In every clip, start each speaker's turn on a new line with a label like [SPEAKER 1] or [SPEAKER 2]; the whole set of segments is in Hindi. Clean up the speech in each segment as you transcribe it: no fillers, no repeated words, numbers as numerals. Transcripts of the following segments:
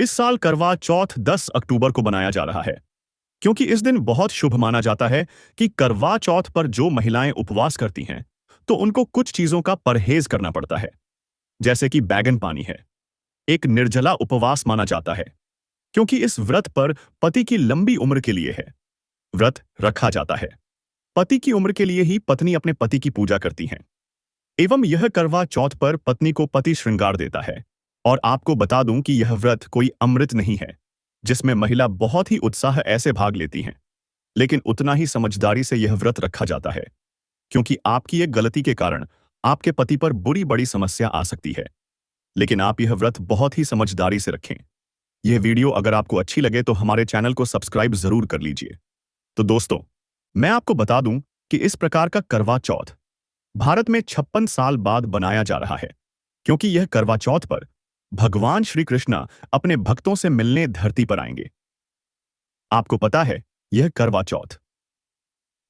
[SPEAKER 1] इस साल करवा चौथ 10 अक्टूबर को बनाया जा रहा है क्योंकि इस दिन बहुत शुभ माना जाता है कि करवा चौथ पर जो महिलाएं उपवास करती हैं तो उनको कुछ चीजों का परहेज करना पड़ता है, जैसे कि बैगन पानी है। एक निर्जला उपवास माना जाता है क्योंकि इस व्रत पर पति की लंबी उम्र के लिए है व्रत रखा जाता है। पति की उम्र के लिए ही पत्नी अपने पति की पूजा करती हैं। एवं यह करवा चौथ पर पत्नी को पति श्रृंगार देता है। और आपको बता दूं कि यह व्रत कोई अमृत नहीं है जिसमें महिला बहुत ही उत्साह ऐसे भाग लेती हैं, लेकिन उतना ही समझदारी से यह व्रत रखा जाता है क्योंकि आपकी एक गलती के कारण आपके पति पर बुरी बड़ी समस्या आ सकती है। लेकिन आप यह व्रत बहुत ही समझदारी से रखें। यह वीडियो अगर आपको अच्छी लगे तो हमारे चैनल को सब्सक्राइब जरूर कर लीजिए। तो दोस्तों, मैं आपको बता दूं कि इस प्रकार का करवा चौथ भारत में 56 साल बाद बनाया जा रहा है क्योंकि यह करवा चौथ पर भगवान श्री कृष्ण अपने भक्तों से मिलने धरती पर आएंगे। आपको पता है, यह करवा चौथ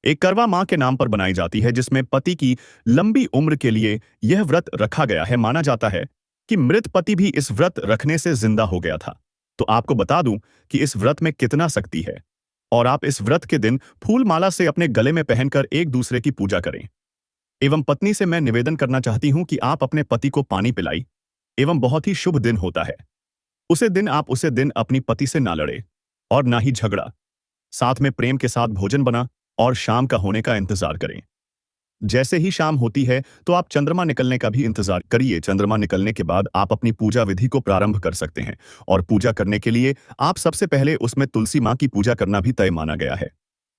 [SPEAKER 1] एक करवा मां के नाम पर बनाई जाती है जिसमें पति की लंबी उम्र के लिए यह व्रत रखा गया है। माना जाता है कि मृत पति भी इस व्रत रखने से जिंदा हो गया था। तो आपको बता दूं कि इस व्रत में कितना शक्ति है और आप इस व्रत के दिन फूल माला से अपने गले में पहनकर एक दूसरे की पूजा करें। एवं पत्नी से मैं निवेदन करना चाहती हूं कि आप अपने पति को पानी पिलाई। एवं बहुत ही शुभ दिन होता है उसे दिन अपनी पति से ना लड़े और ना ही झगड़ा। साथ में प्रेम के साथ भोजन बना और शाम का होने का इंतजार करें। जैसे ही शाम होती है तो आप चंद्रमा निकलने का भी इंतजार करिए। चंद्रमा निकलने के बाद आप अपनी पूजा विधि को प्रारंभ कर सकते हैं और पूजा करने के लिए आप सबसे पहले उसमें तुलसी मां की पूजा करना भी तय माना गया है।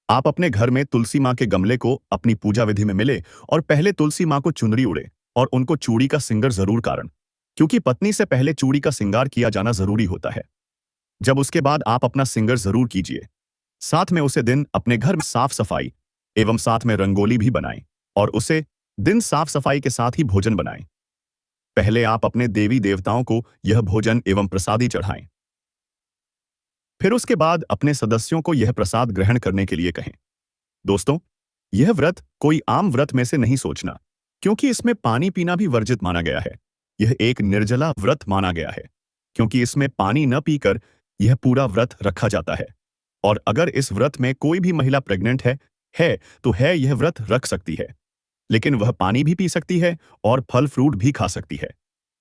[SPEAKER 1] आप अपने घर में तुलसी मां के गमले को अपनी पूजा विधि में मिले और पहले तुलसी मां को चुनरी उड़े और उनको चूड़ी का सिंगार जरूर कारण, क्योंकि पत्नी से पहले चूड़ी का सिंगार किया जाना जरूरी होता है। जब उसके बाद आप अपना सिंगार जरूर कीजिए। साथ में उसे दिन अपने घर में साफ सफाई एवं साथ में रंगोली भी बनाएं और उसे दिन साफ सफाई के साथ ही भोजन बनाएं। पहले आप अपने देवी देवताओं को यह भोजन एवं प्रसादी चढ़ाएं। फिर उसके बाद अपने सदस्यों को यह प्रसाद ग्रहण करने के लिए कहें। दोस्तों, यह व्रत कोई आम व्रत में से नहीं सोचना क्योंकि इसमें पानी पीना भी वर्जित माना गया है। यह एक निर्जला व्रत माना गया है क्योंकि इसमें पानी न पीकर यह पूरा व्रत रखा जाता है। और अगर इस व्रत में कोई भी महिला प्रेग्नेंट है तो यह व्रत रख सकती है, लेकिन वह पानी भी पी सकती है और फल फ्रूट भी खा सकती है।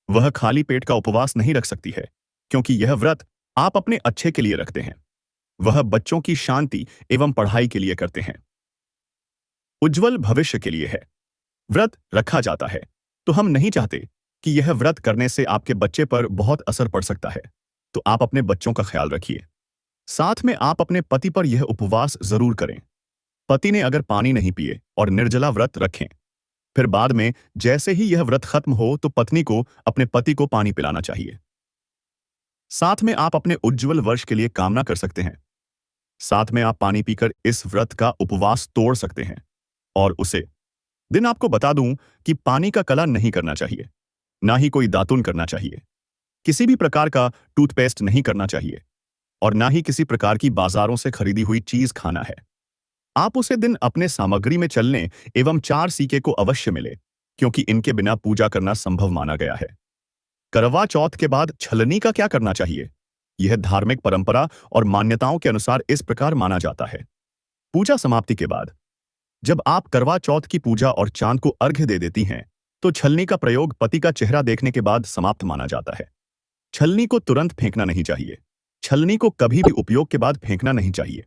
[SPEAKER 1] वह खाली पेट का उपवास नहीं रख सकती है क्योंकि यह व्रत आप अपने अच्छे के लिए रखते हैं। वह बच्चों की शांति एवं पढ़ाई के लिए करते हैं, उज्जवल भविष्य के लिए है। व्रत रखा जाता है तो हम नहीं चाहते कि यह व्रत करने से आपके बच्चे पर बहुत असर पड़ सकता है। तो आप अपने बच्चों का ख्याल रखिए। साथ में आप अपने पति पर यह उपवास जरूर करें। पति ने अगर पानी नहीं पिए और निर्जला व्रत रखें, फिर बाद में जैसे ही यह व्रत खत्म हो तो पत्नी को अपने पति को पानी पिलाना चाहिए। साथ में आप अपने उज्जवल वर्ष के लिए कामना कर सकते हैं। साथ में आप पानी पीकर इस व्रत का उपवास तोड़ सकते हैं और उसे दिन आपको बता दूं कि पानी का कला नहीं करना चाहिए, ना ही कोई दातुन करना चाहिए, किसी भी प्रकार का टूथपेस्ट नहीं करना चाहिए और ना ही किसी प्रकार की बाजारों से खरीदी हुई चीज खाना है। आप उसे दिन अपने सामग्री में चलने एवं 4 सिक्के को अवश्य मिले क्योंकि इनके बिना पूजा करना संभव माना गया है। करवा चौथ के बाद छलनी का क्या करना चाहिए? यह धार्मिक परंपरा और मान्यताओं के अनुसार इस प्रकार माना जाता है। पूजा समाप्ति के बाद जब आप करवा चौथ की पूजा और चांद को अर्घ्य दे देती हैं तो छलनी का प्रयोग पति का चेहरा देखने के बाद समाप्त माना जाता है। छलनी को तुरंत फेंकना नहीं चाहिए। छलनी को कभी भी उपयोग के बाद फेंकना नहीं चाहिए।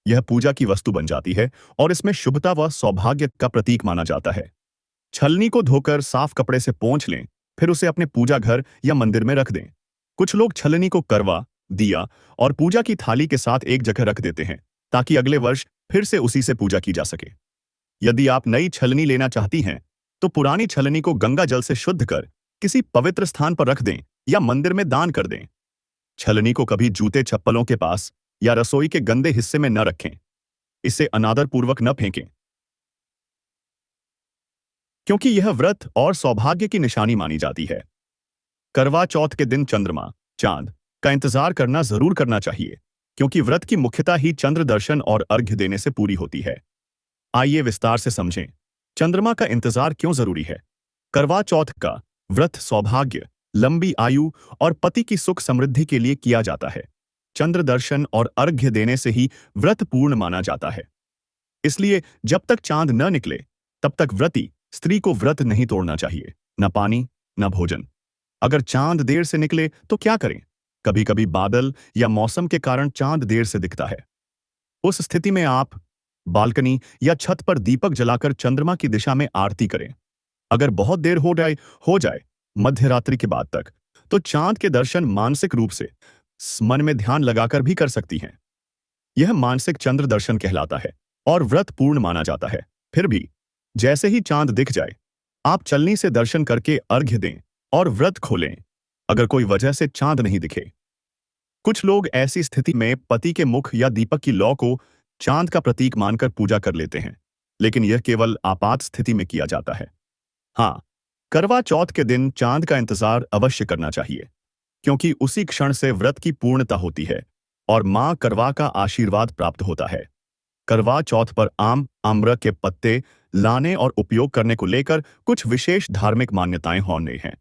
[SPEAKER 1] यह पूजा की वस्तु बन जाती है और इसमें शुभता व सौभाग्य का प्रतीक माना जाता है। छलनी को धोकर साफ कपड़े से पोंछ लें, फिर उसे अपने पूजा घर या मंदिर में रख दें। कुछ लोग छलनी को करवा, दिया और पूजा की थाली के साथ एक जगह रख देते हैं ताकि अगले वर्ष फिर से उसी से पूजा की जा सके। यदि आप नई छलनी लेना चाहती हैं तो पुरानी छलनी को गंगा जल से शुद्ध कर किसी पवित्र स्थान पर रख दें या मंदिर में दान कर दें। छलनी को कभी जूते चप्पलों के पास या रसोई के गंदे हिस्से में न रखें। इसे अनादर पूर्वक न फेंकें क्योंकि यह व्रत और सौभाग्य की निशानी मानी जाती है। करवा चौथ के दिन चंद्रमा, चांद का इंतजार करना जरूर करना चाहिए क्योंकि व्रत की मुख्यता ही चंद्र दर्शन और अर्घ्य देने से पूरी होती है। आइए विस्तार से समझें चंद्रमा का इंतजार क्यों जरूरी है। करवा चौथ का व्रत सौभाग्य, लंबी आयु और पति की सुख समृद्धि के लिए किया जाता है। चंद्र दर्शन और अर्घ्य देने से ही व्रत पूर्ण माना जाता है। इसलिए जब तक चांद न निकले तब तक व्रती स्त्री को व्रत नहीं तोड़ना चाहिए, न पानी न भोजन। अगर चांद देर से निकले तो क्या करें? कभी कभी बादल या मौसम के कारण चांद देर से दिखता है। उस स्थिति में आप बालकनी या छत पर दीपक जलाकर चंद्रमा की दिशा में आरती करें। अगर बहुत देर हो जाए मध्य रात्रि के बाद तक, तो चांद के दर्शन मानसिक रूप से मन में ध्यान लगाकर भी कर सकती हैं। यह मानसिक चंद्र दर्शन कहलाता है और व्रत पूर्ण माना जाता है। फिर भी जैसे ही चांद दिख जाए, आप चलनी से दर्शन करके अर्घ्य दें और व्रत खोलें। अगर कोई वजह से चांद नहीं दिखे, कुछ लोग ऐसी स्थिति में पति के मुख या दीपक की लौ को चांद का प्रतीक मानकर पूजा कर लेते हैं, लेकिन यह केवल आपात स्थिति में किया जाता है। हाँ, करवा चौथ के दिन चांद का इंतजार अवश्य करना चाहिए, क्योंकि उसी क्षण से व्रत की पूर्णता होती है और मां करवा का आशीर्वाद प्राप्त होता है। करवा चौथ पर आम, आम्र के पत्ते लाने और उपयोग करने को लेकर कुछ विशेष धार्मिक मान्यताएं होने हैं।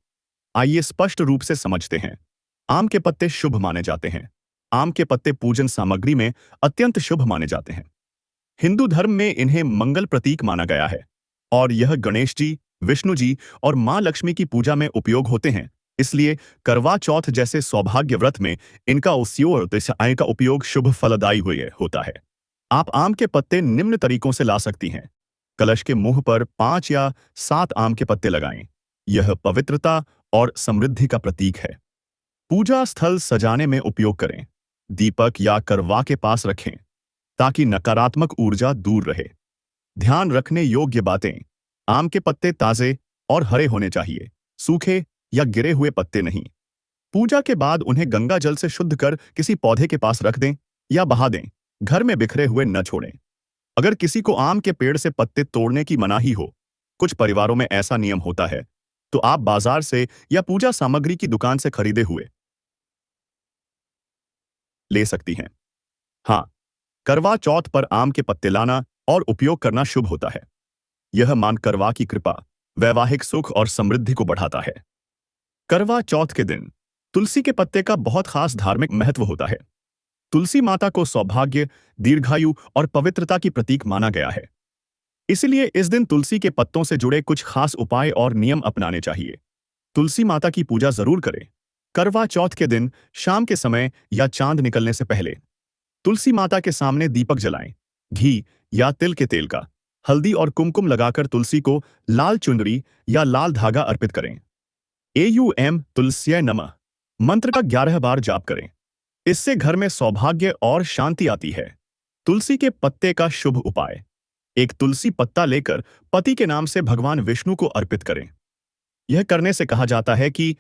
[SPEAKER 1] आइए स्पष्ट रूप से समझते हैं। आम के पत्ते शुभ माने जाते हैं। आम के पत्ते पूजन सामग्री में अत्यंत शुभ माने जाते हैं। हिंदू धर्म में इन्हें मंगल प्रतीक माना गया है और यह गणेश जी, विष्णु जी और मां लक्ष्मी की पूजा में उपयोग होते हैं। इसलिए करवा चौथ जैसे सौभाग्य व्रत में इनका उपयोग शुभ फलदायी हुए होता है। आप आम के पत्ते निम्न तरीकों से ला सकती हैं। कलश के मुंह पर 5 या 7 आम के पत्ते लगाएं। यह पवित्रता और समृद्धि का प्रतीक है। पूजा स्थल सजाने में उपयोग करें। दीपक या करवा के पास रखें ताकि नकारात्मक ऊर्जा दूर रहे। ध्यान रखने योग्य बातें: आम के पत्ते ताजे और हरे होने चाहिए, सूखे या गिरे हुए पत्ते नहीं। पूजा के बाद उन्हें गंगा जल से शुद्ध कर किसी पौधे के पास रख दें या बहा दें। घर में बिखरे हुए न छोड़ें। अगर किसी को आम के पेड़ से पत्ते तोड़ने की मनाही हो, कुछ परिवारों में ऐसा नियम होता है, तो आप बाजार से या पूजा सामग्री की दुकान से खरीदे हुए ले सकती हैं। हाँ, करवा चौथ पर आम के पत्ते लाना और उपयोग करना शुभ होता है। यह मान करवा की कृपा वैवाहिक सुख और समृद्धि को बढ़ाता है। करवा चौथ के दिन तुलसी के पत्ते का बहुत खास धार्मिक महत्व होता है। तुलसी माता को सौभाग्य, दीर्घायु और पवित्रता की प्रतीक माना गया है। इसलिए इस दिन तुलसी के पत्तों से जुड़े कुछ खास उपाय और नियम अपनाने चाहिए। तुलसी माता की पूजा जरूर करें। करवा चौथ के दिन शाम के समय या चांद निकलने से पहले तुलसी माता के सामने दीपक जलाएं। घी या तिल के तेल का हल्दी और कुमकुम लगाकर तुलसी को लाल चुनरी या लाल धागा अर्पित करें। एयूएम तुलस्यै नमः मंत्र का 11 बार जाप करें। इससे घर में सौभाग्य और शांति आती है। तुलसी के पत्ते का शुभ उपाय: एक तुलसी पत्ता लेकर पति के नाम से भगवान विष्णु को अर्पित करें। यह करने से कहा जाता है कि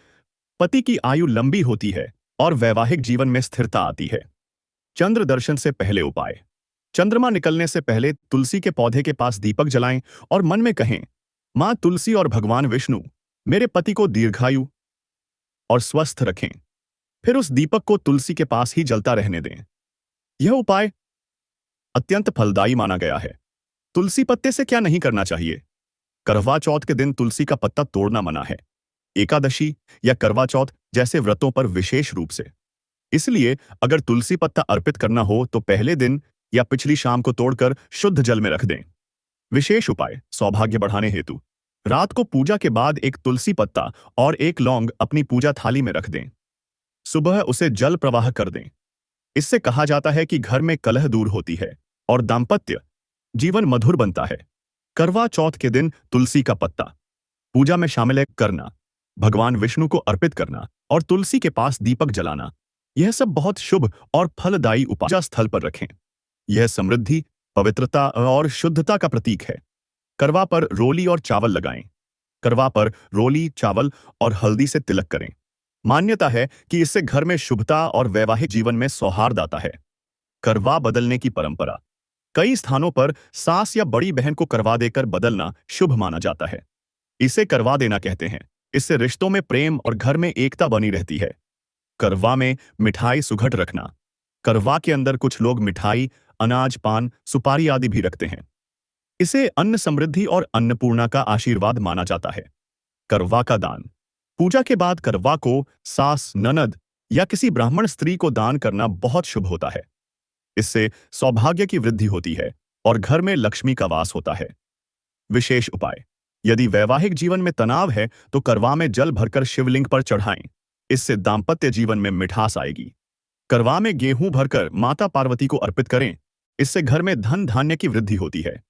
[SPEAKER 1] पति की आयु लंबी होती है और वैवाहिक जीवन में स्थिरता आती है। चंद्र दर्शन से पहले उपाय: चंद्रमा निकलने से पहले तुलसी के पौधे के पास दीपक जलाएं और मन में कहें, मां तुलसी और भगवान विष्णु मेरे पति को दीर्घायु और स्वस्थ रखें। फिर उस दीपक को तुलसी के पास ही जलता रहने दें। यह उपाय अत्यंत फलदायी माना गया है। तुलसी पत्ते से क्या नहीं करना चाहिए? करवा चौथ के दिन तुलसी का पत्ता तोड़ना मना है। एकादशी या करवा चौथ जैसे व्रतों पर विशेष रूप से। इसलिए अगर तुलसी पत्ता अर्पित करना हो तो पहले दिन या पिछली शाम को तोड़कर शुद्ध जल में रख दें। विशेष उपाय: सौभाग्य बढ़ाने हेतु रात को पूजा के बाद एक तुलसी पत्ता और एक लौंग अपनी पूजा थाली में रख दें। सुबह उसे जल प्रवाह कर दें। इससे कहा जाता है कि घर में कलह दूर होती है और दाम्पत्य जीवन मधुर बनता है। करवा चौथ के दिन तुलसी का पत्ता पूजा में शामिल करना, भगवान विष्णु को अर्पित करना और तुलसी के पास दीपक जलाना, यह सब बहुत शुभ और फलदायी उपाय। पूजा स्थल पर रखें। यह समृद्धि, पवित्रता और शुद्धता का प्रतीक है। करवा पर रोली और चावल लगाएं। करवा पर रोली, चावल और हल्दी से तिलक करें। मान्यता है कि इससे घर में शुभता और वैवाहिक जीवन में सौहार्द आता है। करवा बदलने की परंपरा: कई स्थानों पर सास या बड़ी बहन को करवा देकर बदलना शुभ माना जाता है। इसे करवा देना कहते हैं। इससे रिश्तों में प्रेम और घर में एकता बनी रहती है। करवा में मिठाई सुघट रखना: करवा के अंदर कुछ लोग मिठाई, अनाज, पान, सुपारी आदि भी रखते हैं। इसे अन्न समृद्धि और अन्नपूर्णा का आशीर्वाद माना जाता है। करवा का दान: पूजा के बाद करवा को सास, ननद या किसी ब्राह्मण स्त्री को दान करना बहुत शुभ होता है। इससे सौभाग्य की वृद्धि होती है और घर में लक्ष्मी का वास होता है। विशेष उपाय: यदि वैवाहिक जीवन में तनाव है तो करवा में जल भरकर शिवलिंग पर चढ़ाएं। इससे दाम्पत्य जीवन में मिठास आएगी। करवा में गेहूं भरकर माता पार्वती को अर्पित करें। इससे घर में धन धान्य की वृद्धि होती है।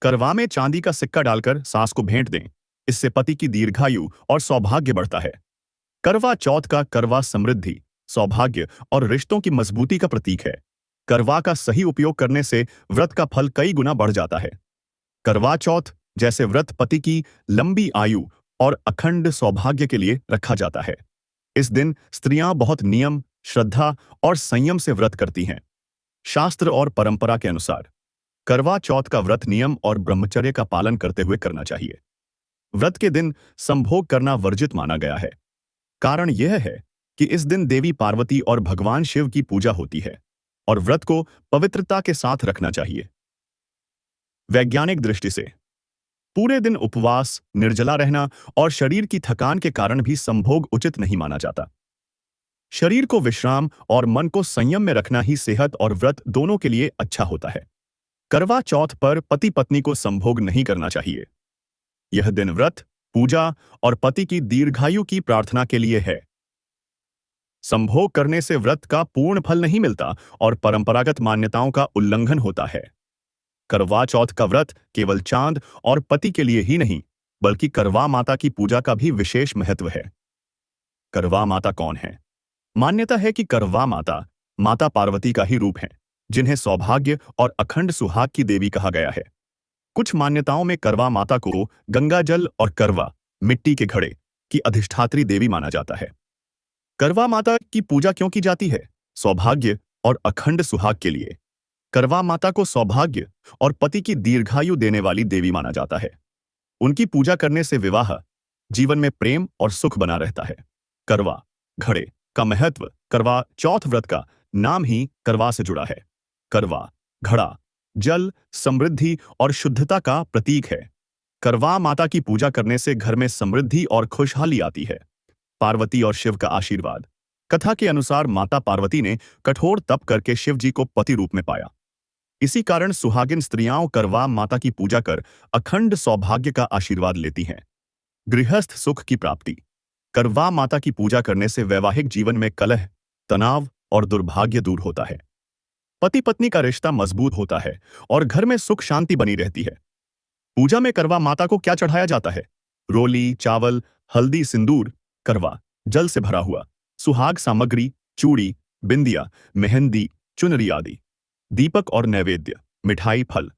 [SPEAKER 1] करवा में चांदी का सिक्का डालकर सास को भेंट दें। इससे पति की दीर्घायु और सौभाग्य बढ़ता है। करवा चौथ का करवा समृद्धि, सौभाग्य और रिश्तों की मजबूती का प्रतीक है। करवा का सही उपयोग करने से व्रत का फल कई गुना बढ़ जाता है। करवा चौथ जैसे व्रत पति की लंबी आयु और अखंड सौभाग्य के लिए रखा जाता है। इस दिन स्त्रियां बहुत नियम, श्रद्धा और संयम से व्रत करती हैं। शास्त्र और परंपरा के अनुसार करवा चौथ का व्रत नियम और ब्रह्मचर्य का पालन करते हुए करना चाहिए। व्रत के दिन संभोग करना वर्जित माना गया है। कारण यह है कि इस दिन देवी पार्वती और भगवान शिव की पूजा होती है और व्रत को पवित्रता के साथ रखना चाहिए। वैज्ञानिक दृष्टि से पूरे दिन उपवास, निर्जला रहना और शरीर की थकान के कारण भी संभोग उचित नहीं माना जाता। शरीर को विश्राम और मन को संयम में रखना ही सेहत और व्रत दोनों के लिए अच्छा होता है। करवा चौथ पर पति पत्नी को संभोग नहीं करना चाहिए। यह दिन व्रत, पूजा और पति की दीर्घायु की प्रार्थना के लिए है। संभोग करने से व्रत का पूर्ण फल नहीं मिलता और परंपरागत मान्यताओं का उल्लंघन होता है। करवा चौथ का व्रत केवल चांद और पति के लिए ही नहीं, बल्कि करवा माता की पूजा का भी विशेष महत्व है। करवा माता कौन है? मान्यता है कि करवा माता माता पार्वती का ही रूप है, जिन्हें सौभाग्य और अखंड सुहाग की देवी कहा गया है। कुछ मान्यताओं में करवा माता को गंगा जल और करवा, मिट्टी के घड़े की अधिष्ठात्री देवी माना जाता है। करवा माता की पूजा क्यों की जाती है? सौभाग्य और अखंड सुहाग के लिए। करवा माता को सौभाग्य और पति की दीर्घायु देने वाली देवी माना जाता है। उनकी पूजा करने से विवाह, जीवन में प्रेम और सुख बना रहता है। करवा घड़े का महत्व करवा चौथ व्रत का नाम ही करवा से जुड़ा है। करवा घड़ा जल, समृद्धि और शुद्धता का प्रतीक है। करवा माता की पूजा करने से घर में समृद्धि और खुशहाली आती है। पार्वती और शिव का आशीर्वाद। कथा के अनुसार माता पार्वती ने कठोर तप करके शिव जी को पति रूप में पाया। इसी कारण सुहागिन स्त्रियां करवा माता की पूजा कर अखंड सौभाग्य का आशीर्वाद लेती हैं। गृहस्थ सुख की प्राप्ति। करवा माता की पूजा करने से वैवाहिक जीवन में कलह, तनाव और दुर्भाग्य दूर होता है। पति पत्नी का रिश्ता मजबूत होता है और घर में सुख शांति बनी रहती है। पूजा में करवा माता को क्या चढ़ाया जाता है? रोली, चावल, हल्दी, सिंदूर। करवा जल से भरा हुआ सुहाग सामग्री, चूड़ी, बिंदिया, मेहंदी, चुनरी आदि। दीपक और नैवेद्य, मिठाई, फल।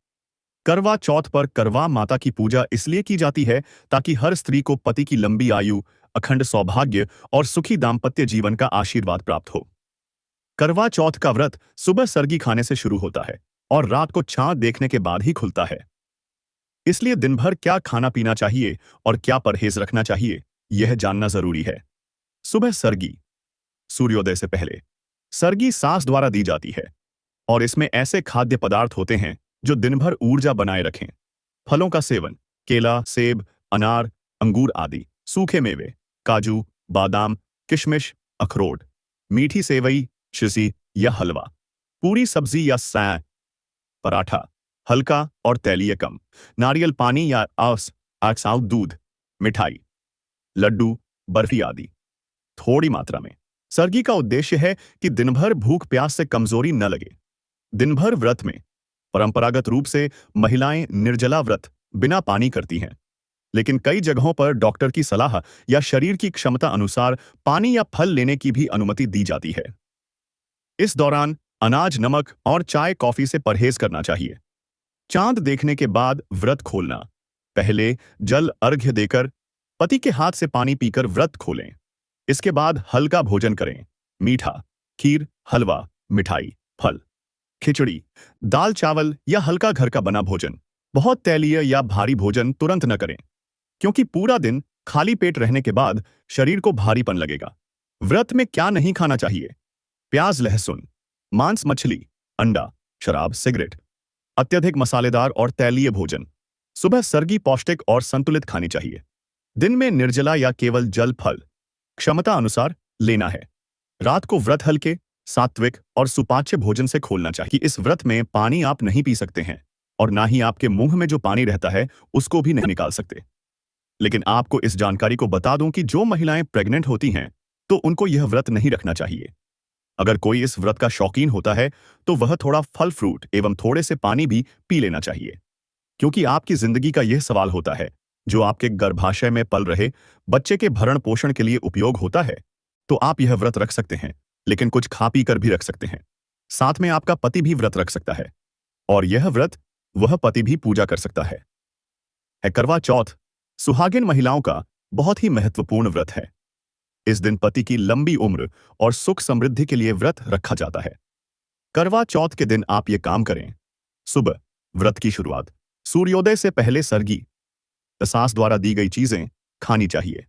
[SPEAKER 1] करवा चौथ पर करवा माता की पूजा इसलिए की जाती है ताकि हर स्त्री को पति की लंबी आयु, अखंड सौभाग्य और सुखी दाम्पत्य जीवन का आशीर्वाद प्राप्त हो। करवा चौथ का व्रत सुबह सरगी खाने से शुरू होता है और रात को चांद देखने के बाद ही खुलता है। इसलिए दिन भर क्या खाना पीना चाहिए और क्या परहेज रखना चाहिए, यह जानना जरूरी है। सुबह सरगी, सूर्योदय से पहले सरगी सास द्वारा दी जाती है और इसमें ऐसे खाद्य पदार्थ होते हैं जो दिन भर ऊर्जा बनाए रखें। फलों का सेवन, केला, सेब, अनार, अंगूर आदि। सूखे मेवे, काजू, बादाम, किशमिश, अखरोट। मीठी सेवई, शिसी या हलवा। पूरी सब्जी या सैं, पराठा, हल्का और तैलीय कम। नारियल पानी या आक्साउ दूध। मिठाई, लड्डू, बर्फी आदि थोड़ी मात्रा में। सरगी का उद्देश्य है कि दिन भर भूख प्यास से कमजोरी न लगे। दिन भर व्रत में परंपरागत रूप से महिलाएं निर्जला व्रत बिना पानी करती हैं, लेकिन कई जगहों पर डॉक्टर की सलाह या शरीर की क्षमता अनुसार पानी या फल लेने की भी अनुमति दी जाती है। इस दौरान अनाज, नमक और चाय कॉफी से परहेज करना चाहिए। चांद देखने के बाद व्रत खोलना। पहले जल अर्घ्य देकर पति के हाथ से पानी पीकर व्रत खोलें। इसके बाद हल्का भोजन करें। मीठा, खीर, हलवा, मिठाई, फल, खिचड़ी, दाल चावल या हल्का घर का बना भोजन। बहुत तैलीय या भारी भोजन तुरंत न करें, क्योंकि पूरा दिन खाली पेट रहने के बाद शरीर को भारीपन लगेगा। व्रत में क्या नहीं खाना चाहिए? प्याज, लहसुन, मांस, मछली, अंडा, शराब, सिगरेट, अत्यधिक मसालेदार और तैलीय भोजन। सुबह सरगी पौष्टिक और संतुलित खानी चाहिए। दिन में निर्जला या केवल जल फल क्षमता अनुसार लेना है। रात को व्रत हल्के, सात्विक और सुपाच्य भोजन से खोलना चाहिए। इस व्रत में पानी आप नहीं पी सकते हैं और ना ही आपके मुंह में जो पानी रहता है उसको भी नहीं निकाल सकते। लेकिन आपको इस जानकारी को बता दूं कि जो महिलाएं प्रेग्नेंट होती हैं तो उनको यह व्रत नहीं रखना चाहिए। अगर कोई इस व्रत का शौकीन होता है तो वह थोड़ा फल फ्रूट एवं थोड़े से पानी भी पी लेना चाहिए, क्योंकि आपकी जिंदगी का यह सवाल होता है जो आपके गर्भाशय में पल रहे बच्चे के भरण पोषण के लिए उपयोग होता है। तो आप यह व्रत रख सकते हैं, लेकिन कुछ खा पी कर भी रख सकते हैं। साथ में आपका पति भी व्रत रख सकता है और यह व्रत वह पति भी पूजा कर सकता है करवा चौथ सुहागिन महिलाओं का बहुत ही महत्वपूर्ण व्रत है। इस दिन पति की लंबी उम्र और सुख समृद्धि के लिए व्रत रखा जाता है। करवा चौथ के दिन आप ये काम करें। सुबह व्रत की शुरुआत सूर्योदय से पहले सरगी सास द्वारा दी गई चीजें खानी चाहिए।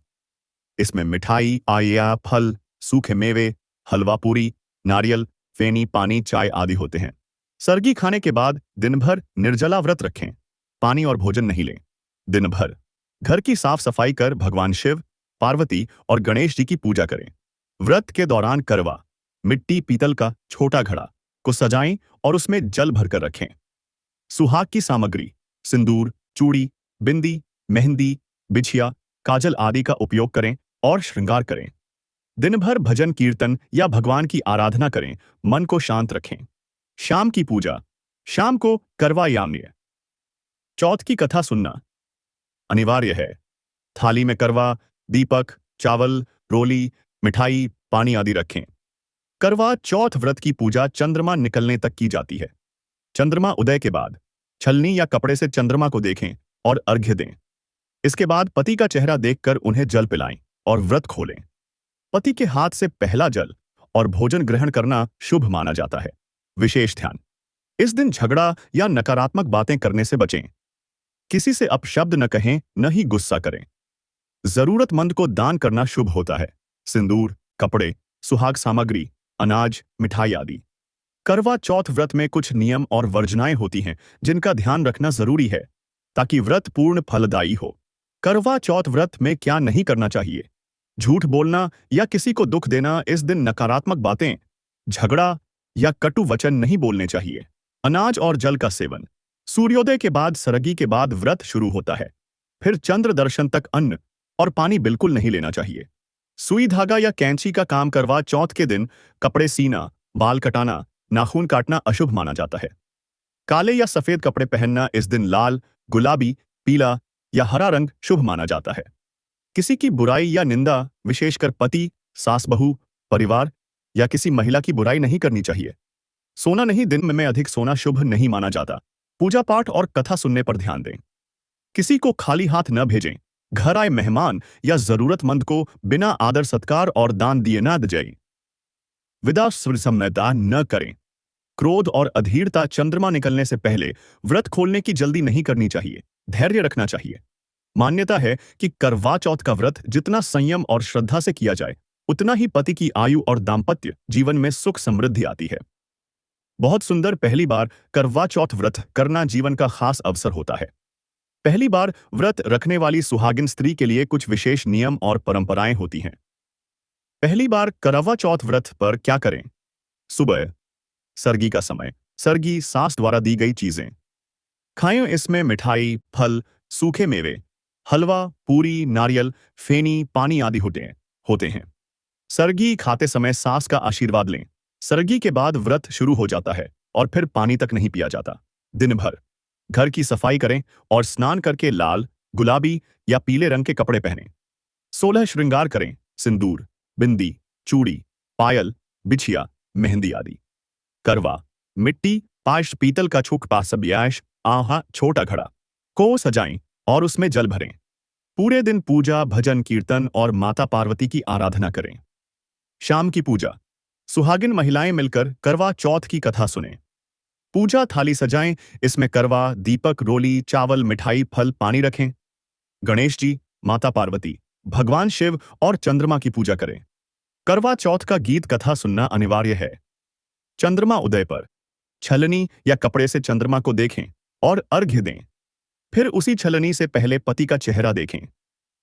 [SPEAKER 1] इसमें मिठाई, आया, फल, सूखे मेवे, हलवा पूरी, नारियल, फेनी, पानी, चाय आदि होते हैं। सरगी खाने के बाद दिन भर निर्जला व्रत रखें। पानी और भोजन नहीं लें। दिन भर घर की साफ सफाई कर भगवान शिव, पार्वती और गणेश जी की पूजा करें। व्रत के दौरान करवा मिट्टी पीतल का छोटा घड़ा को सजाएं और उसमें जल भरकर रखें। सुहाग की सामग्री सिंदूर, चूड़ी, बिंदी, मेहंदी, बिछिया, काजल आदि का उपयोग करें और श्रृंगार करें। दिन भर भजन कीर्तन या भगवान की आराधना करें, मन को शांत रखें। शाम की पूजा शाम को करवा याम्य चौथ की कथा सुनना अनिवार्य है। थाली में करवा, दीपक, चावल, रोली, मिठाई, पानी आदि रखें। करवा चौथ व्रत की पूजा चंद्रमा निकलने तक की जाती है। चंद्रमा उदय के बाद छलनी या कपड़े से चंद्रमा को देखें और अर्घ्य दें। इसके बाद पति का चेहरा देखकर उन्हें जल पिलाएं और व्रत खोलें। पति के हाथ से पहला जल और भोजन ग्रहण करना शुभ माना जाता है। विशेष ध्यान, इस दिन झगड़ा या नकारात्मक बातें करने से बचें। किसी से अपशब्द न कहें, न ही गुस्सा करें। जरूरतमंद को दान करना शुभ होता है। सिंदूर, कपड़े, सुहाग सामग्री, अनाज, मिठाई आदि। करवा चौथ व्रत में कुछ नियम और वर्जनाएं होती हैं जिनका ध्यान रखना जरूरी है ताकि व्रत पूर्ण फलदायी हो। करवा चौथ व्रत में क्या नहीं करना चाहिए? झूठ बोलना या किसी को दुख देना। इस दिन नकारात्मक बातें, झगड़ा या कटु वचन नहीं बोलने चाहिए। अनाज और जल का सेवन सूर्योदय के बाद सरगी के बाद व्रत शुरू होता है। फिर चंद्र दर्शन तक अन्न और पानी बिल्कुल नहीं लेना चाहिए। सुई धागा या कैंची का काम करवा चौथ के दिन कपड़े सीना, बाल कटाना, नाखून काटना अशुभ माना जाता है। काले या सफेद कपड़े पहनना इस दिन लाल, गुलाबी, पीला या हरा रंग शुभ माना जाता है। किसी की बुराई या निंदा, विशेषकर पति, सास बहू, परिवार या किसी महिला की बुराई नहीं करनी चाहिए। सोना नहीं, दिन में अधिक सोना शुभ नहीं माना जाता। पूजा पाठ और कथा सुनने पर ध्यान दें। किसी को खाली हाथ न भेजें। घर आए मेहमान या जरूरतमंद को बिना आदर सत्कार और दान दिए न जाएं। विदा समयदान न करें। क्रोध और अधीरता चंद्रमा निकलने से पहले व्रत खोलने की जल्दी नहीं करनी चाहिए। धैर्य रखना चाहिए। मान्यता है कि करवा चौथ का व्रत जितना संयम और श्रद्धा से किया जाए उतना ही पति की आयु और दाम्पत्य जीवन में सुख समृद्धि आती है। बहुत सुंदर। पहली बार करवा चौथ व्रत करना जीवन का खास अवसर होता है। पहली बार व्रत रखने वाली सुहागिन स्त्री के लिए कुछ विशेष नियम और परंपराएं होती हैं। पहली बार करवा चौथ व्रत पर क्या करें? सुबह सरगी का समय सरगी सास द्वारा दी गई चीजें खाएं। इसमें मिठाई, फल, सूखे मेवे, हलवा, पूरी, नारियल, फेनी, पानी आदि होते हैं। सरगी खाते समय सास का आशीर्वाद लें। सरगी के बाद व्रत शुरू हो जाता है और फिर पानी तक नहीं पिया जाता। दिन भर घर की सफाई करें और स्नान करके लाल, गुलाबी या पीले रंग के कपड़े पहनें। 16 श्रृंगार करें। सिंदूर, बिंदी, चूड़ी, पायल, बिछिया, मेहंदी आदि। करवा मिट्टी, पाश, पीतल का छुक पासब्याश, आहा, छोटा घड़ा को सजाएं और उसमें जल भरें। पूरे दिन पूजा, भजन, कीर्तन और माता पार्वती की आराधना करें। शाम की पूजा सुहागिन महिलाएं मिलकर करवा चौथ की कथा सुनें। पूजा थाली सजाएं। इसमें करवा, दीपक, रोली, चावल, मिठाई, फल, पानी रखें। गणेश जी, माता पार्वती, भगवान शिव और चंद्रमा की पूजा करें। करवा चौथ का गीत कथा सुनना अनिवार्य है। चंद्रमा उदय पर छलनी या कपड़े से चंद्रमा को देखें और अर्घ्य दें। फिर उसी छलनी से पहले पति का चेहरा देखें।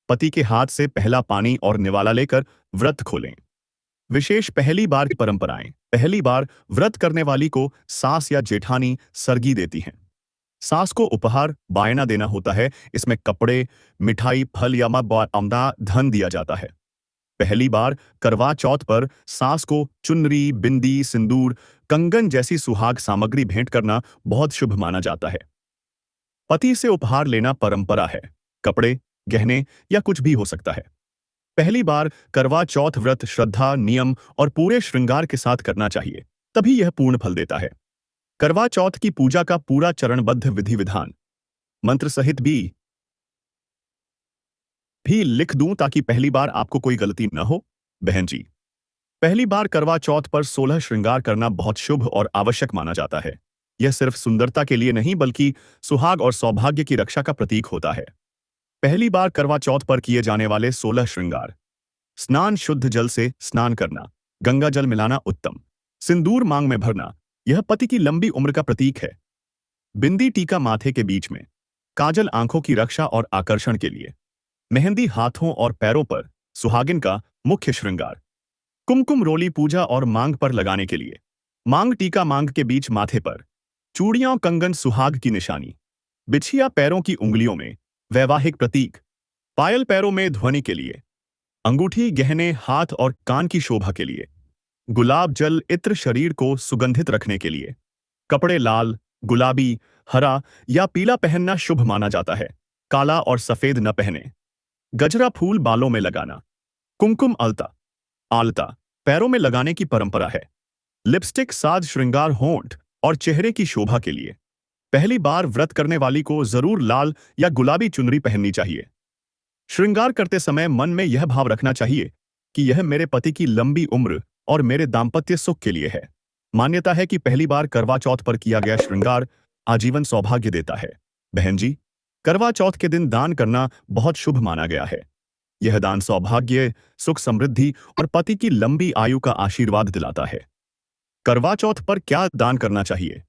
[SPEAKER 1] पति के हाथ से पहला पानी और निवाला लेकर व्रत खोलें। विशेष पहली बार की परंपराएं। पहली बार व्रत करने वाली को सास या जेठानी सरगी देती हैं। सास को उपहार बायना देना होता है। इसमें कपड़े, मिठाई, फल या आमदा धन दिया जाता है। पहली बार करवा चौथ पर सास को चुनरी, बिंदी, सिंदूर, कंगन जैसी सुहाग सामग्री भेंट करना बहुत शुभ माना जाता है। पति से उपहार लेना परंपरा है। कपड़े, गहने या कुछ भी हो सकता है। पहली बार करवा चौथ व्रत श्रद्धा, नियम और पूरे श्रृंगार के साथ करना चाहिए, तभी यह पूर्ण फल देता है। करवा चौथ की पूजा का पूरा चरणबद्ध विधि विधान मंत्र सहित भी लिख दूं ताकि पहली बार आपको कोई गलती न हो। बहन जी, पहली बार करवा चौथ पर 16 श्रृंगार करना बहुत शुभ और आवश्यक माना जाता है। यह सिर्फ सुंदरता के लिए नहीं बल्कि सुहाग और सौभाग्य की रक्षा का प्रतीक होता है। पहली बार करवा चौथ पर किए जाने वाले 16 श्रृंगार। स्नान, शुद्ध जल से स्नान करना, गंगा जल मिलाना उत्तम, सिंदूर मांग में भरना, यह पति की लंबी उम्र का प्रतीक है। बिंदी टीका माथे के बीच में, काजल आंखों की रक्षा और आकर्षण के लिए, मेहंदी हाथों और पैरों पर, सुहागिन का मुख्य श्रृंगार। कुमकुम रोली पूजा और मांग पर लगाने के लिए, मांग टीका मांग के बीच माथे पर, चूड़ियां कंगन सुहाग की निशानी, बिछिया पैरों की उंगलियों में, वैवाहिक प्रतीक, पायल पैरों में ध्वनि के लिए, अंगूठी गहने हाथ और कान की शोभा के लिए, गुलाब जल इत्र शरीर को सुगंधित रखने के लिए। कपड़े लाल, गुलाबी, हरा या पीला पहनना शुभ माना जाता है। काला और सफेद न पहने। गजरा फूल बालों में लगाना। कुमकुम अलता आलता पैरों में लगाने की परंपरा है। लिपस्टिक साज श्रृंगार होंठ और चेहरे की शोभा के लिए। पहली बार व्रत करने वाली को जरूर लाल या गुलाबी चुनरी पहननी चाहिए। श्रृंगार करते समय मन में यह भाव रखना चाहिए कि यह मेरे पति की लंबी उम्र और मेरे दाम्पत्य सुख के लिए है। मान्यता है कि पहली बार करवा चौथ पर किया गया श्रृंगार आजीवन सौभाग्य देता है। बहन जी, करवा चौथ के दिन दान करना बहुत शुभ माना गया है। यह दान सौभाग्य, सुख, समृद्धि और पति की लंबी आयु का आशीर्वाद दिलाता है। करवा चौथ पर क्या दान करना चाहिए?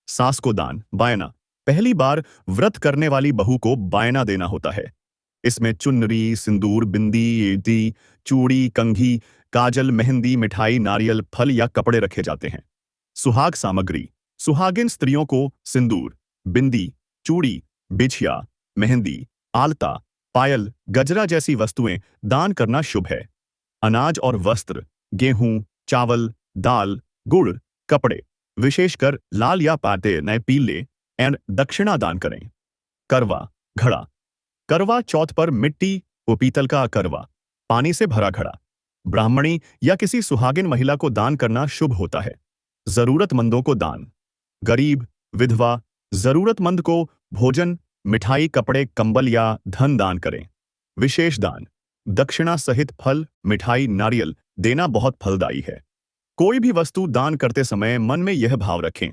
[SPEAKER 1] सास को दान, बायना। पहली बार व्रत करने वाली बहू को बायना देना होता है। इसमें चुनरी, सिंदूर, बिंदी, दी, चूड़ी, कंघी, काजल, मेहंदी, मिठाई, नारियल, फल या कपड़े रखे जाते हैं। सुहाग सामग्री। सुहागिन स्त्रियों को सिंदूर, बिंदी, चूड़ी, बिछिया, मेहंदी, आलता, पायल, गजरा जैसी वस्तुएं दान करना शुभ है। अनाज और वस्त्र, गेहूं, चावल, दाल, गुड़, कपड़े, विशेषकर लाल या पाटे नए पीले एंड दक्षिणा दान करें। करवा घड़ा। करवा चौथ पर मिट्टी व पीतल का करवा, पानी से भरा घड़ा, ब्राह्मणी या किसी सुहागिन महिला को दान करना शुभ होता है। जरूरतमंदों को दान। गरीब, विधवा, जरूरतमंद को भोजन, मिठाई, कपड़े, कंबल या धन दान करें। विशेष दान, दक्षिणा सहित फल, मिठाई, नारियल देना बहुत फलदायी है। कोई भी वस्तु दान करते समय मन में यह भाव रखें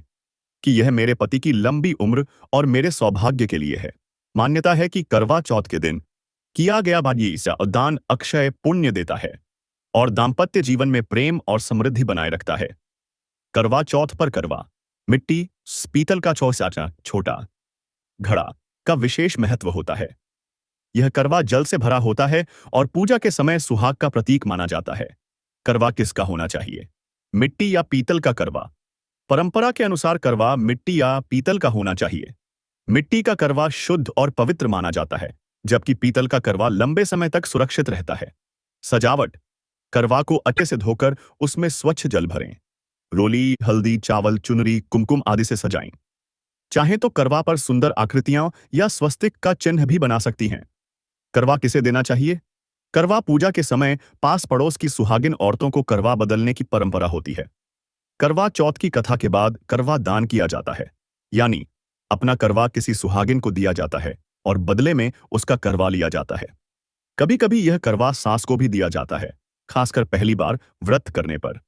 [SPEAKER 1] कि यह मेरे पति की लंबी उम्र और मेरे सौभाग्य के लिए है। मान्यता है कि करवा चौथ के दिन किया गया दान अक्षय पुण्य देता है और दाम्पत्य जीवन में प्रेम और समृद्धि बनाए रखता है। करवा चौथ पर करवा, मिट्टी, पीतल का छोटा घड़ा का विशेष महत्व होता है। यह करवा जल से भरा होता है और पूजा के समय सुहाग का प्रतीक माना जाता है। करवा किसका होना चाहिए? मिट्टी या पीतल का करवा। परंपरा के अनुसार करवा मिट्टी या पीतल का होना चाहिए। मिट्टी का करवा शुद्ध और पवित्र माना जाता है, जबकि पीतल का करवा लंबे समय तक सुरक्षित रहता है। सजावट। करवा को अच्छे से धोकर उसमें स्वच्छ जल भरें। रोली, हल्दी, चावल, चुनरी, कुमकुम आदि से सजाएं। चाहे तो करवा पर सुंदर आकृतियां या स्वस्तिक का चिन्ह भी बना सकती हैं। करवा किसे देना चाहिए? करवा पूजा के समय पास पड़ोस की सुहागिन औरतों को करवा बदलने की परंपरा होती है। करवा चौथ की कथा के बाद करवा दान किया जाता है, यानी अपना करवा किसी सुहागिन को दिया जाता है और बदले में उसका करवा लिया जाता है। कभी कभी यह करवा सास को भी दिया जाता है, खासकर पहली बार व्रत करने पर।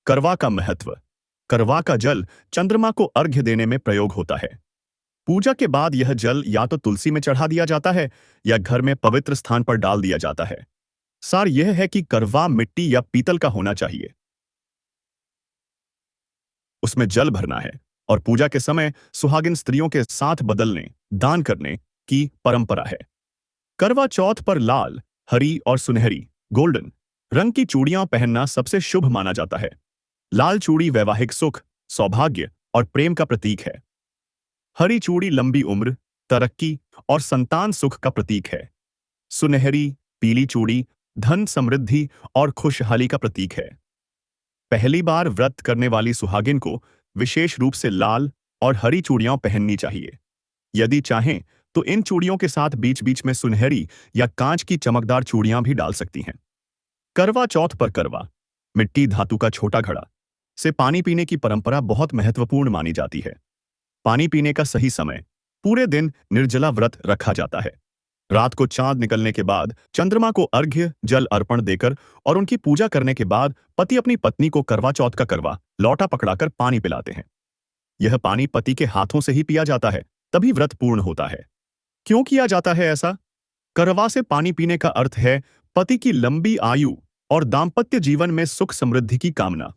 [SPEAKER 1] करवा का महत्व। करवा का जल चंद्रमा को अर्घ्य देने में प्रयोग होता है। पूजा के बाद यह जल या तो तुलसी में चढ़ा दिया जाता है या घर में पवित्र स्थान पर डाल दिया जाता है। सार यह है कि करवा मिट्टी या पीतल का होना चाहिए। उसमें जल भरना है और पूजा के समय सुहागिन स्त्रियों के साथ बदलने, दान करने की परंपरा है। करवा चौथ पर लाल, हरी और सुनहरी गोल्डन रंग की चूड़ियां पहनना सबसे शुभ माना जाता है। लाल चूड़ी वैवाहिक सुख, सौभाग्य और प्रेम का प्रतीक है। हरी चूड़ी लंबी उम्र, तरक्की और संतान सुख का प्रतीक है। सुनहरी, पीली चूड़ी धन, समृद्धि और खुशहाली का प्रतीक है। पहली बार व्रत करने वाली सुहागिन को विशेष रूप से लाल और हरी चूड़ियां पहननी चाहिए। यदि चाहें तो इन चूड़ियों के साथ बीच बीच में सुनहरी या कांच की चमकदार चूड़ियां भी डाल सकती हैं। करवा चौथ पर करवा, मिट्टी धातु का छोटा घड़ा से पानी पीने की परंपरा बहुत महत्वपूर्ण मानी जाती है। पानी पीने का सही समय, पूरे दिन निर्जला व्रत रखा जाता है। रात को चांद निकलने के बाद चंद्रमा को अर्घ्य जल अर्पण देकर और उनकी पूजा करने के बाद पति अपनी पत्नी को करवा चौथ का करवा लौटा पकड़ाकर पानी पिलाते हैं। यह पानी पति के हाथों से ही पिया जाता है, तभी व्रत पूर्ण होता है। क्यों किया जाता है ऐसा? करवा से पानी पीने का अर्थ है पति की लंबी आयु और दाम्पत्य जीवन में सुख समृद्धि की कामना।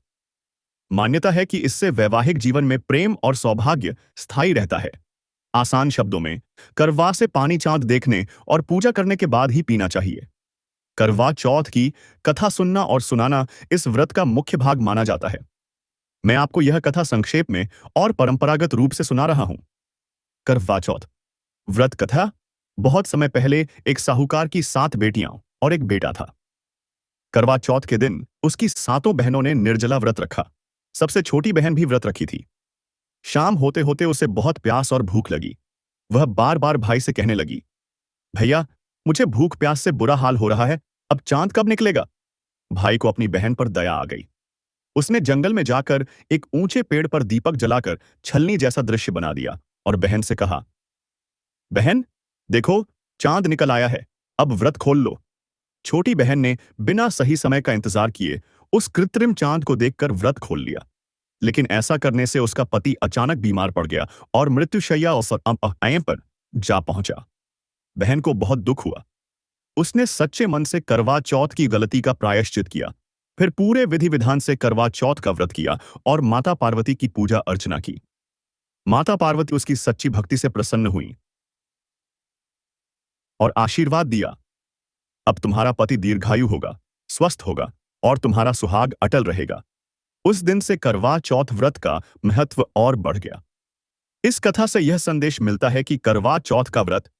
[SPEAKER 1] मान्यता है कि इससे वैवाहिक जीवन में प्रेम और सौभाग्य स्थायी रहता है। आसान शब्दों में, करवा से पानी चांद देखने और पूजा करने के बाद ही पीना चाहिए। करवा चौथ की कथा सुनना और सुनाना इस व्रत का मुख्य भाग माना जाता है। मैं आपको यह कथा संक्षेप में और परंपरागत रूप से सुना रहा हूं। करवा चौथ व्रत कथा। बहुत समय पहले एक साहूकार की 7 बेटियां और एक बेटा था। करवा चौथ के दिन उसकी 7 बहनों ने निर्जला व्रत रखा। सबसे छोटी बहन भी व्रत रखी थी। शाम होते होते उसे बहुत प्यास और भूख लगी। वह बार बार भाई से कहने लगी, भैया, मुझे भूख प्यास से बुरा हाल हो रहा है, अब चांद कब निकलेगा? भाई को अपनी बहन पर दया आ गई। उसने जंगल में जाकर एक ऊंचे पेड़ पर दीपक जलाकर छलनी जैसा दृश्य बना दिया और बहन से कहा, बहन, देखो, चांद निकल आया है, अब व्रत खोल लो। छोटी बहन ने बिना सही समय का इंतजार किए उस कृत्रिम चांद को देखकर व्रत खोल लिया। लेकिन ऐसा करने से उसका पति अचानक बीमार पड़ गया और मृत्युशैया पर जा पहुंचा। बहन को बहुत दुख हुआ। उसने सच्चे मन से करवा चौथ की गलती का प्रायश्चित किया, फिर पूरे विधि विधान से करवा चौथ का व्रत किया और माता पार्वती की पूजा अर्चना की। माता पार्वती उसकी सच्ची भक्ति से प्रसन्न हुई और आशीर्वाद दिया, अब तुम्हारा पति दीर्घायु होगा, स्वस्थ होगा और तुम्हारा सुहाग अटल रहेगा। उस दिन से करवा चौथ व्रत का महत्व और बढ़ गया। इस कथा से यह संदेश मिलता है कि करवा चौथ का व्रत